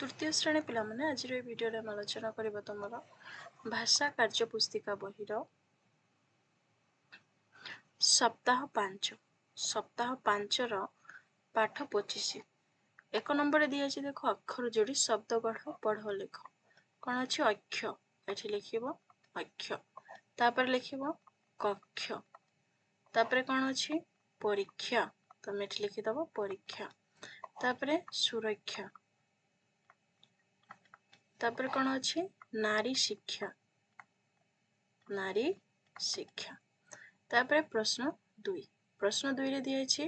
तृतीय श्रेणी पिला माने आज भिडियो आलोचना करबा तुमर भाषा कार्य पुस्तिका बहिर सप्ताह 5 रो पाठ 25 एक नंबर दिया अछि देखो अक्षर जोड़ी शब्द गढ़ पढ़ लेख कौन अच्छी अक्ष एठी लिखिबो अक्ष तापर लिखिबो कक्ष तापर कौन अच्छी परीक्षा तमे एठी लिखि दबो परीक्षा तापर सुरक्षा तापर कौन अच्छी नारी शिक्षा तापर प्रश्न 2 रे दिया अछि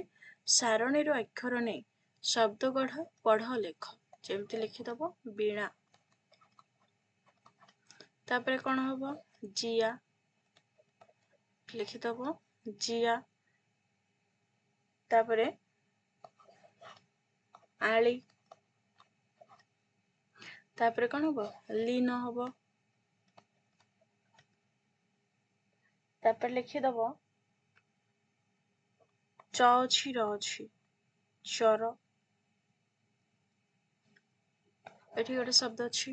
सारणी रो अक्षर ने शब्द गढ़ पढ़ लेख जेमति लिखि दबो बीणा तापर कौन हबो जिया लिखि दबो जिया तापर आली तापर कौन हबो लीन हबो तापर लिखि दबो चौछि रछि चर एठी गोटे शब्द अछि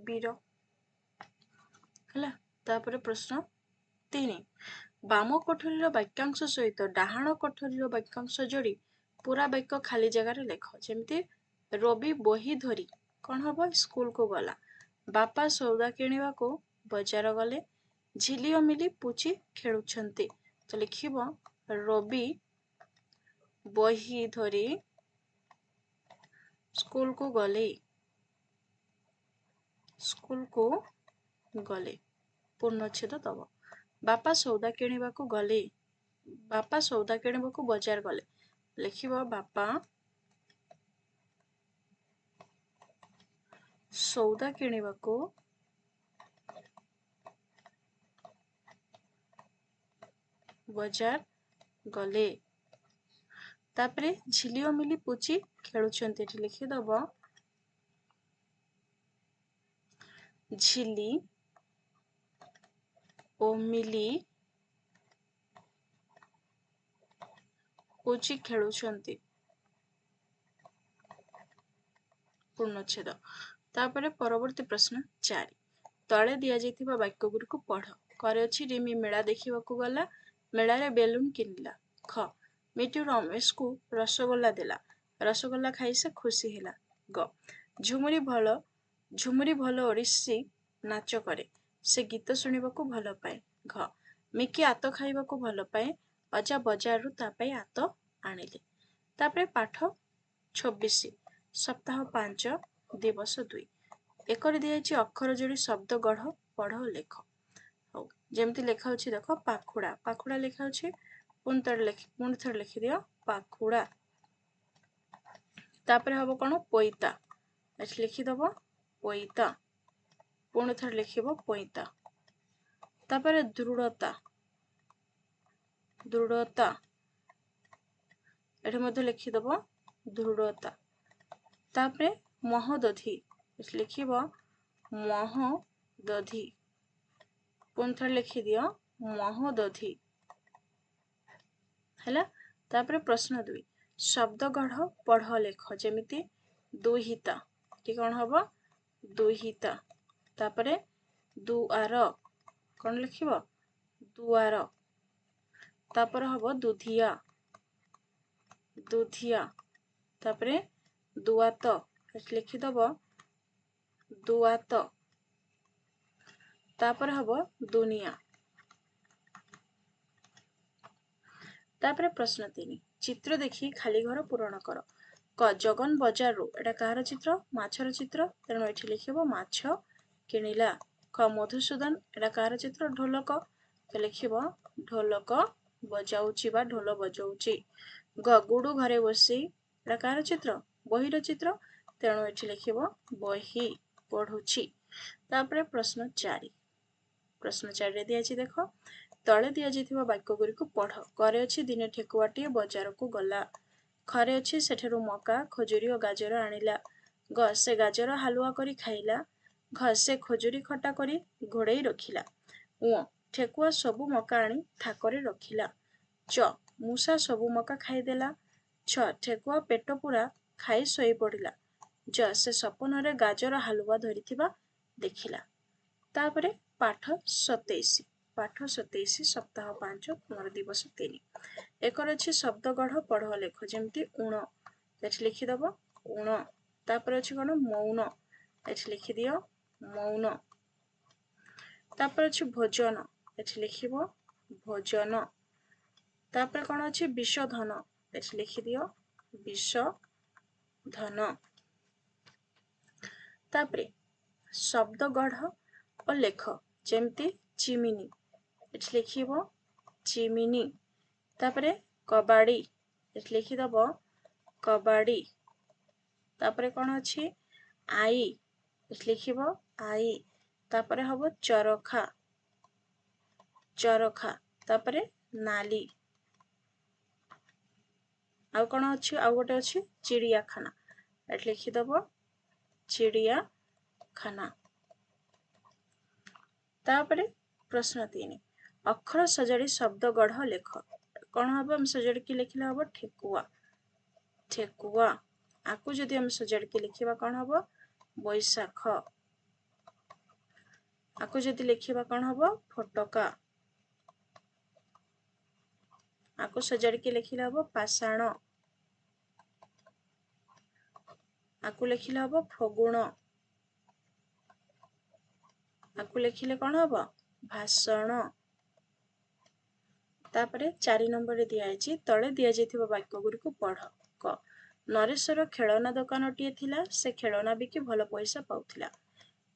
वीर हला तापर प्रश्न 3 बाम कोठरी रो वाक्यांश सहित डाहाण कोठरी रो वाक्यांश जोड़ी पूरा वाक्य खाली जगह रे लेख जेमति रवि बही धरी कौन हबो स्कूल को गला बापा सौदा किनिबा को बाजार गले झिली और मिली पुची खेलुछंती तो लिखिबो रवि बही धरी स्कूल को गले पूर्णच्छेद दब बापा सौदा किनिबा को गले बापा सौदा किनिबा को बाजार गले लिखिबो बापा सौदा किनिबा को बाजार गले तापरे झिली और मिली पुची खेलुछंती एठी लिखि दबो झिली ओ मिली पुची खेलुछंती पूर्णच्छेद तापरे परवर्ती प्रश्न 4 तळे दिया जाइथिबा वाक्य गुरिक पढ़ करे अछि रिमी मेला देखिबा को गला मेला रे बेलून किनिला ख मिटू रमेश को रसगोल्ला देला रसगोल्ला खाई से खुशी होला ग झुमुरी भलो ओडिसी नाच करे से गीत सुनिबा को भलो पाए घ मिकी आतो खाइबा को भलो पाए अजा बाजार रु ता पाए आतो आनिले तापरे पाठ 26 सप्ताह 5 दिवस 2 एकरे दिया अछि अक्षर जोड़ी शब्द गढ़ पढ़ लेख हो जेमति लेखा अछि देखो पाखुड़ा लेखा अछि पुन थर लिखि दियो पाखुड़ा तापरे हबो कोन पोइता एठी लिखि दबो पोइता पुन थर लिखिबो पोइता तापरे दृढ़ता एठी मध्ये लिखि दबो दृढ़ता तापरे महोदधि एठी लिखिबो महोदधि पुन थर लिखि दियो महोदधि हला तापरे प्रश्न 2 शब्द गढ़ पढ़ लेख जेमिति दुहिता टी कोन हबो दुहिता तापरे दुआर कोन लिखिबो दुआर तापर हबो दुधिया तापरे दुआत लिखि दबो दुआत तापर हबो दुनिया तापरे प्रश्न 3 चित्र देखि खाली घर पूरण कर क जगन बाजार रो एटा कहार चित्र माछर चित्र तेनो एठी लिखिबो माछ किनिला क मधुसूदन एटा कहार चित्र ढोलक तो लिखिबो ढोलक बजाउची बा ढोल बजाउची ग गुडू घरे बसी एटा कहार चित्र बहिर चित्र तेनो एठी लिखिबो बही पढुची तापरे प्रश्न 4 रे दिया अछि देखो तळे दिया जिथिबा वाक्य गुरिक पढ़ करे अछि दिने ठेकुआटी बाजार को गला खरे अछि सेठरू मका खजुरी और गाजर आनिला ग से गाजर हलुआ करी खाइला घ से खजुरी खटा करी घोड़ेई रखिला उ ठेकुआ सबु मका आनी थाकरे रखिला च मूसा सबु मका खाइदेला छ ठेकुआ पेट पूरा खाई सोई पड़िला ज से सपन गाजर हालुआ धरिथिबा देखिला। तापरे पाठ 27 पाठ 27 सप्ताह 5 कुमार दिवस 3 एकर अछि शब्द गढ़ पढ़ लेख जेमती उण एठी लिखिदब उण तापर अछि कोन मौन एठी लिखि दियो मौन तापर अछि भोजन एठी लिखिबो भोजन तापर कोन अछि विषधन एठी लिखि दियो विषधन तापरे शब्द गढ़ और लेख जेमती चिमिनी एठी लिखिबो चिमिनी तापरे कबाड़ी एठी लिखिदब कबाड़ी तापरे कोन अछि आई एठी लिखिबो आई तापरे हबो चरखा चरखा तापरे नाली आउ कोन अछि आउ गोटे अछि चिड़ियाखाना एठी लिखिदब चिड़ियाखाना तापरे प्रश्न 3 अक्षर सजाड़ी शब्द गढ़ लेख कौन हम हम सजाड़ी की लिखिले हम ठेकुआ ठेकुआ आकु जदि हम सजाड़ी की लिखिबा कौन हम बैसाख आकु जदि लिखिबा कौन हम फटका आकु सजाड़ी की लिखिले हम पाषाण आकु लिखिले हम फगुण आकु लिखिले कौन हम भाषण तापरे 4 नंबर रे दिया आइछि तळे दिया जेथिबा वाक्य गुरी को पढ़ क नरेशर खेलना दुकानटीए थिला से खेलना बिकी भल पैसा पाउथिला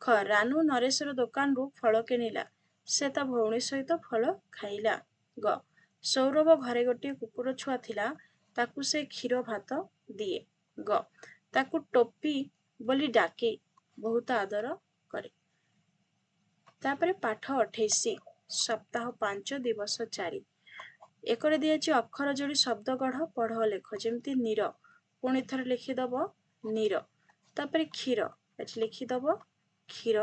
ख रानू नरेशर दुकान रु फल किनिला से ता भौणी सहित फल खाइला ग सौरभ घरे गोटे कुकुर छुआ थिला ताकू से क्षीर भात दिए ग ताकू टोपी बोली डाके बहुत आदर करे तापरे पाठ 28 सप्ताह 5 दिवस 4 एकरे दियाछि अक्षर जोड़ी शब्द गढ़ पढ़ लेख जेमती नीर पुणी थर लिखिदब नीर तापरे क्षीर एठी लिखिदब क्षीर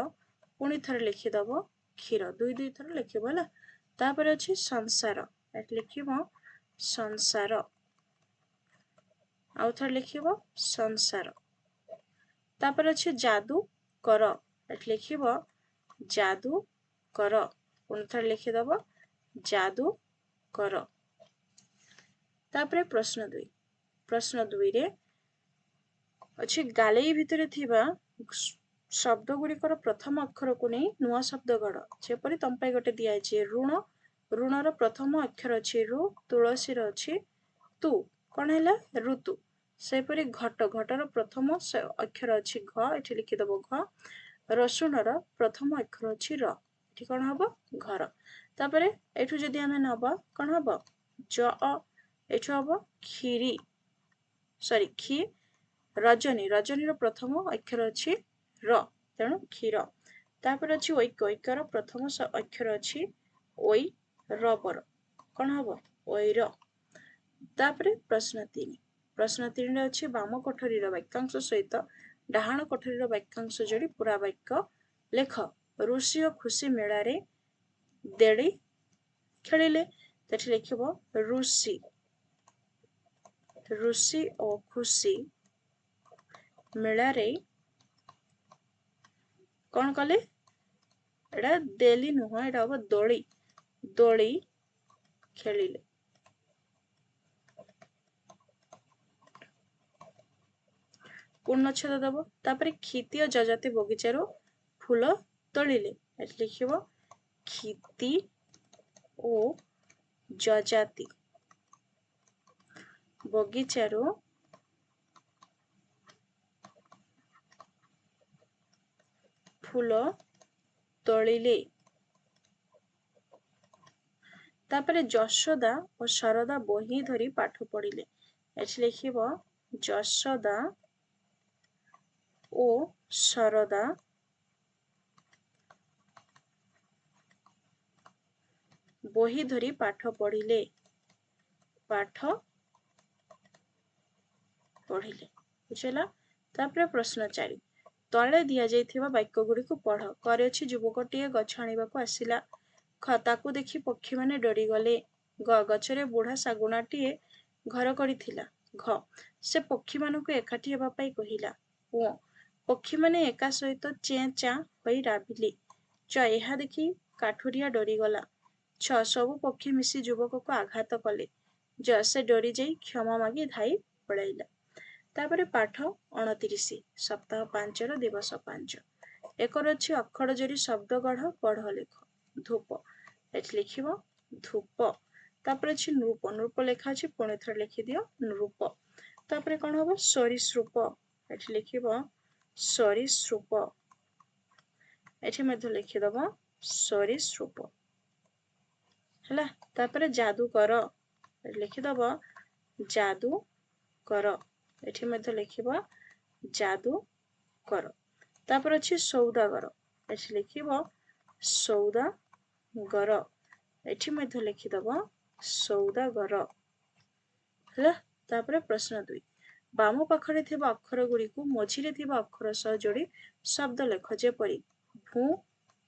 पुणी थर लिखिदब क्षीर दुई दुई थर लिखिबो हला तापरे अछि संसार एठी लिखिबो संसार आउ थर लिखिबो संसार तापरे अछि जादू कर एठी लिखिबो जादू कर पुणी थर लिखिदब जादू कर तापरे प्रश्न 2 रे अछि गालेई भितरे थिबा शब्द गुड़िकर प्रथम अक्षर को नहीं नुआ शब्द गढ़ जेपरि तम पई गोटे दिया अछि ऋण ऋणर प्रथम अक्षर अछि रु तुलसी र अछि तु कोन हैला ऋतु सेपरि घट घटर प्रथम अक्षर अछि घ एठी लिखि दबो घ रसुणर प्रथम अक्षर अछि र एठी कोन हबो घर तापरे एठु जदि हमें नबा कोन हबो ज एठु हबो खीरी सॉरी खी रजनी रजनी प्रथम अक्षर अछि र तेणु क्षीर तापर अछि ओइक ओइकर प्रथम अक्षर अछि ओइ रबर कोन हबो ओइर तापर प्रश्न 3 रे अछि वाम कोठरी वाक्यांश सहित डाहाण कोठरी वाक्यांश जोड़ी पूरा वाक्य लेख ऋषि और खुशी मेला रे देड़ी खेलिले तेठी लिखिबो ऋषि और खुशी मेला रे कौन कले एडा देली नुह एडा हम दोली दोली खेलिले पूर्णच्छेद दब तापर क्षिति और जजाति बगीचारो फूल तोलिले एठी लिखिबो क्षिति ओ जजाति बगीचारो फूल तोलिले तापरे यशोदा और शारदा बही धरी पाठ पढ़िले एठी लिखिबो यशोदा ओ शारदा बही धरी पाठ पढ़िले बुझला तापरे प्रश्न 4 तले दिया जाइथिबा वाक्य गुडी को पढ़ करे अछि युवकटीए गछ आनिबाकू आसिला ख ताकू देखि पक्षी माने डरी गले ग गछरे बुढ़ा सागुणाटीए घर करिथिला घ से पक्षी मानकू एकाठी हेबा पई कहिला उ पक्षी माने एका सहित चें चां होई राबिले। च ଏହା ଦେଖି କାଠୁରିଆ ଡରିଗଲା। ଛ ସବୁ ପକ୍ଷୀ ମିଶି ଯୁବକକୁ ଆଘାତ କଲେ। ଜ ସେ ଡରି ଯାଇ କ୍ଷମା ମାଗି ଧାଇ ପଳାଇଲା। ତାପରେ ପାଠ 29 ସପ୍ତାହ 5 ଦିବସ 5 ଏକର ଅଛି ଅକ୍ଷର ଜରି ଶବ୍ଦ ଗଢ଼ ପଢ଼ ଲେଖ। ଧୂପ ଏଠି ଲେଖିବ ଧୂପ। ତାପରେ ଅଛି ନୃପ ନୃପ ଲେଖା ଅଛି ପୁଣି ଥରେ ଲେଖିଦିଅ ନୃପ। ତାପରେ କଣ ହବ ସରୀସୃପ ଏଠି ଲେଖିବ ସରୀସୃପ। ଏଠି ମଧ୍ୟ ଲେଖିଦବ ସରୀସୃପ ହେଲା। ତାପରେ ଯାଦୁକର ଲେଖିଦବ ଯାଦୁକର। ଏଠି ମଧ୍ୟ ଲେଖିବ ଯାଦୁକର। ତାପରେ ଅଛି ସୌଦାଗର ଏଠି ଲେଖିବ ସୌଦାଗର। ଏଠି ମଧ୍ୟ ଲେଖିଦବ ସୌଦାଗର ହେଲା। ତାପରେ ପ୍ରଶ୍ନ 2 ବାମ ପାଖରେ ଥିବା ଅକ୍ଷର ଗୁଡ଼ିକୁ ମଝିରେ ଥିବା ଅକ୍ଷର ସହ ଯୋଡ଼ି ଶବ୍ଦ ଲେଖ। ଯେପରି ଭୂ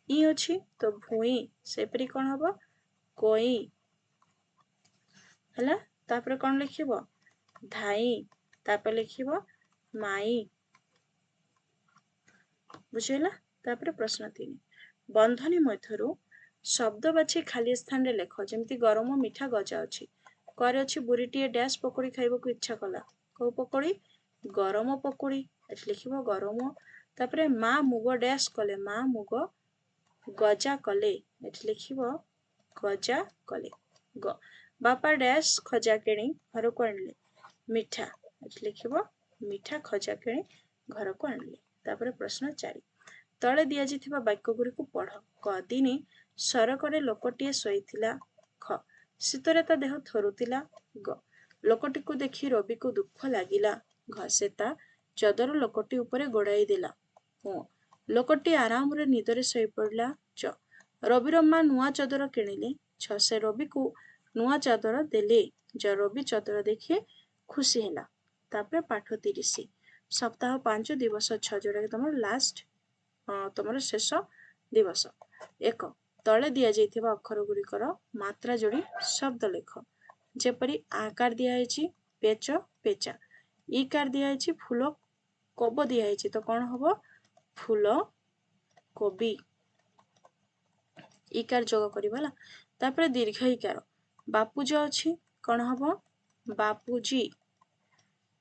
ଇ ଅଛି ତ ଭୂଇଁ ସେପରି କଣ ହବ କଇଁ ହେଲା। ତାପରେ କଣ ଲେଖିବ ଧାଇଁ। ତାପରେ ଲେଖିବ ମାଇଁ ବୁଝିହେଲା। ତାପରେ ପ୍ରଶ୍ନ 3 ବନ୍ଧନୀ ମଧ୍ୟରୁ ଶବ୍ଦ ବାଛି ଖାଲି ସ୍ଥାନରେ ଲେଖ। ଯେମିତି ଗରମ ମିଠା ଗଜା ଅଛି। କରେ ଅଛି ବୁଢ଼ୀଟିଏ ଡ୍ୟାସ୍ ପକୁଡ଼ି ଖାଇବାକୁ ଇଚ୍ଛା କଲା। କୋଉ ପକୁଡ଼ି ଗରମ ପକୁଡ଼ି ଏଠି ଲେଖିବ ଗରମ। ତାପରେ ମା ମୁଗ ଡ୍ୟାସ୍ କଲେ ମା ମୁଗ ଗଜା କଲେ ଏଠି ଲେଖିବ ଗଜା କଲେ ଗ। ବାପା ଡ୍ୟାସ୍ ଖଜା କିଣି ଘରକୁ ଆଣିଲେ ମିଠା ଏଠି ଲେଖିବ ମିଠା ଖଜା କିଣି ଘରକୁ ଆଣିଲେ। ତାପରେ ପ୍ରଶ୍ନ 4 ତଳେ ଦିଆଯାଇଥିବା ବାକ୍ୟ ଗୁଡ଼ିକୁ ପଢ଼। କ ଦିନେ ସରକରେ ଲୋକଟିଏ ଶୋଇଥିଲା। ଖ ଶୀତରେ ତା ଦେହ ଥରୁଥିଲା। ଗ ଲୋକଟିକୁ ଦେଖି ରବିକୁ ଦୁଃଖ ଲାଗିଲା। ଘ ସେ ତା ଚଦର ଲୋକଟି ଉପରେ ଗୋଡ଼ାଇ ଦେଲା। ହ ଲୋକଟି ଆରାମରେ ନିଦରେ ଶୋଇପଡ଼ିଲା। ଚ ରବିର ମା ନୂଆ ଚଦର କିଣିଲେ। ଛ ସେ ରବିକୁ ନୂଆ ଚାଦର ଦେଲେ। ଜ ରବି ଚଦର ଦେଖି ଖୁସି ହେଲା। ତାପରେ ପାଠ 30 ସପ୍ତାହ 5 ଦିବସ 6 ଯୋଉଟାକି ତମର ଲାଷ୍ଟ ତମର ଶେଷ ଦିବସ। 1 ତଳେ ଦିଆଯାଇଥିବା ଅକ୍ଷର ଗୁଡ଼ିକର ମାତ୍ରା ଯୋଡ଼ି ଶବ୍ଦ ଲେଖ। ଯେପରି ଆକାର ଦିଆହେଇଛି ପେଚ ପେଚା। ଇକାର ଦିଆହେଇଛି ଫୁଲ କୋବ ଦିଆହେଇଛି ତ କଣ ହବ ଫୁଲ କୋବି। ଇକାର ଯୋଗ କରିବା ହେଲା। ତାପରେ ଦୀର୍ଘ ଇକାର ବାପୁଜ ଅଛି କଣ ହବ ବାପୁଜି।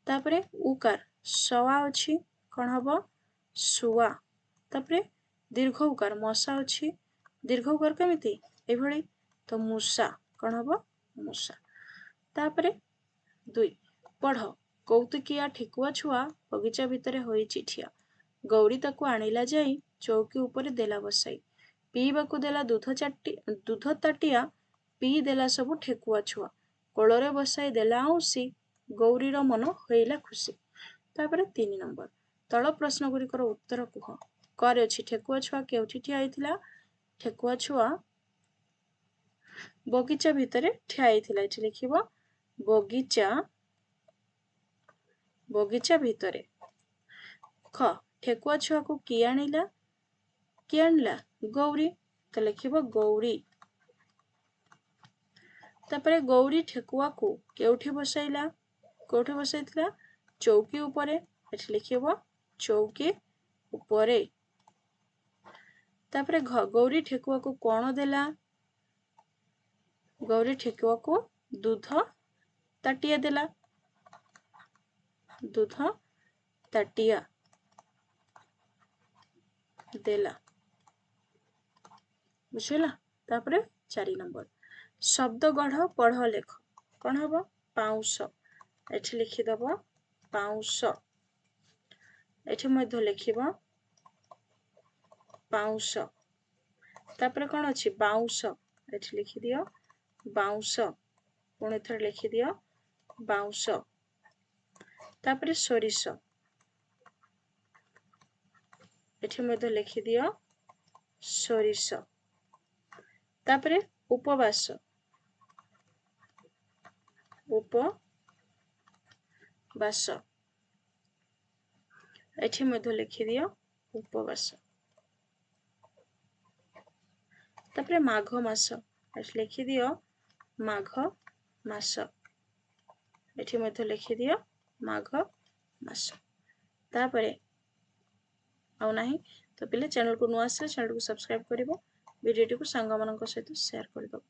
ତାପରେ ଉକାର ସୱା ଅଛି କଣ ହବ ଶୁଆ। ତାପରେ ଦୀର୍ଘ ଉକାର ମଶା ଅଛି। ଦୀର୍ଘ ଉକାର କେମିତି ଏଭଳି ତ ମୂଷା କଣ ହବ ମୂଷା। ତାପରେ 2 ପଢ଼ କୌତୁକିଆ ଠେକୁଆ ଛୁଆ ବଗିଚା ଭିତରେ ହୋଇଛି ଠିଆ। ଗୌରୀ ତାକୁ ଆଣିଲା ଯାଇ ଚୌକି ଉପରେ ଦେଲା ବସାଇ। ପିଇବାକୁ ଦେଲା ଦୁଧ ତାଟିଆ ପିଇ ଦେଲା ସବୁ ଠେକୁଆ ଛୁଆ। କୋଳରେ ବସାଇ ଦେଲା ଆଉଁସି ଗୌରୀର ମନ ହୋଇଲା ଖୁସି। ତାପରେ 3 ନମ୍ବର ତଳ ପ୍ରଶ୍ନ ଗୁଡ଼ିକର ଉତ୍ତର କୁହ। କରେ ଅଛି ଠେକୁଆ ଛୁଆ କେଉଁଠି ଠିଆ ହେଇଥିଲା ଠେକୁଆ ଛୁଆ ବଗିଚା ଭିତରେ ଠିଆ ହେଇଥିଲା। ଏଠି ଲେଖିବ ବଗିଚା ଭିତରେ। ଖ ଠେକୁଆ ଛୁଆକୁ କିଏ ଆଣିଲା ଗୌରୀ ତ ଲେଖିବ ଗୌରୀ। ତାପରେ ଗୌରୀ ଠେକୁଆକୁ କେଉଁଠି ବସାଇଥିଲା ଚୌକି ଉପରେ ଏଠି ଲେଖିବ ଚୌକି ଉପରେ। ତାପରେ ଘ ଗୌରୀ ଠେକୁଆକୁ କଣ ଦେଲା ଗୌରୀ ଠେକୁଆକୁ ଦୁଧ ତାଟିଆ ଦେଲା। ଦୁଧ ତାଟିଆ ଦେଲା ବୁଝିଲା। ତାପରେ 4 ନମ୍ବର ଶବ୍ଦ ଗଢ଼ ପଢ଼ ଲେଖ। କଣ ହବ ପାଉଁଶ ଏଠି ଲେଖିଦବ ପାଉଁଶ। ଏଠି ମଧ୍ୟ ଲେଖିବ ପାଉଁଶ। ତାପରେ କଣ ଅଛି ବାଉଁଶ ଏଠି ଲେଖିଦିଅ ବାଉଁଶ। ପୁଣି ଥରେ ଲେଖିଦିଅ ବାଉଁଶ। ତାପରେ ସୋରିଷ ଏଠି ମଧ୍ୟ ଲେଖିଦିଅ ସୋରିଷ। ତାପରେ ଉପବାସ ଏଠି ମଧ୍ୟ ଲେଖିଦିଅ ଉପବାସ। ତାପରେ ମାଘ ମାସ ଏଠି ଲେଖିଦିଅ ମାଘ ମାସ। ଏଠି ମଧ୍ୟ ଲେଖିଦିଅ ମାଘ ମାସ। ତାପରେ ଆଉ ନାହିଁ ତ ପିଲେ ଚ୍ୟାନେल को नुआ आसे ଚ୍ୟାनेल को सब्सक्राइब करिवो भिडियो को सांग मानक सहित शेयर करदो।